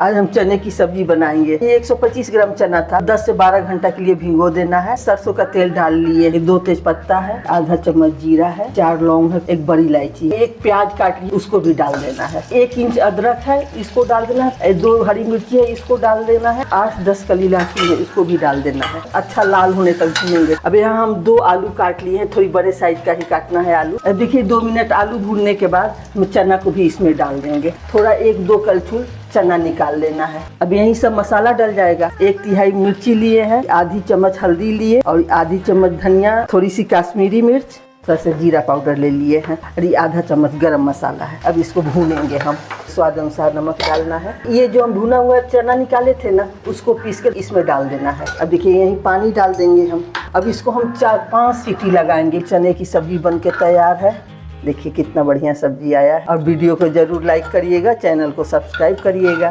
आज हम चने की सब्जी बनाएंगे। ये 125 ग्राम चना था, 10 से 12 घंटा के लिए भिगो देना है। सरसों का तेल डाल लिए, 2 तेज पत्ता है, आधा चम्मच जीरा है, 4 लौंग है, 1 बड़ी इलायची, 1 प्याज काट ली उसको भी डाल देना है, 1 इंच अदरक है इसको डाल देना है, 2 हरी मिर्ची है इसको डाल देना है, 8-10 कली लहसुन है इसको भी डाल देना है। अच्छा लाल होने तक भूनेंगे। अब यहाँ हम 2 आलू काट लिए हैं, थोड़ी बड़े साइज का ही काटना है आलू। अब देखिए 2 मिनट आलू भूनने के बाद हम चना को भी इसमें डाल देंगे। थोड़ा 1-2 कलछुल चना निकाल लेना है। अब यही सब मसाला डल जाएगा। 1 तिहाई मिर्ची लिए हैं, आधी चम्मच हल्दी लिए और आधी चम्मच धनिया, थोड़ी सी काश्मीरी मिर्च, थोड़ा सा जीरा पाउडर ले लिए हैं और ये आधा चम्मच गरम मसाला है। अब इसको भूनेंगे हम। स्वाद अनुसार नमक डालना है। ये जो हम भुना हुआ चना निकाले थे ना, उसको पीस कर इसमें डाल देना है। अब देखिए यही पानी डाल देंगे हम। अब इसको हम 4-5 सीटी लगाएंगे। चने की सब्जी बन के तैयार है। देखिए कितना बढ़िया सब्जी आया है। और वीडियो को जरूर लाइक करिएगा, चैनल को सब्सक्राइब करिएगा।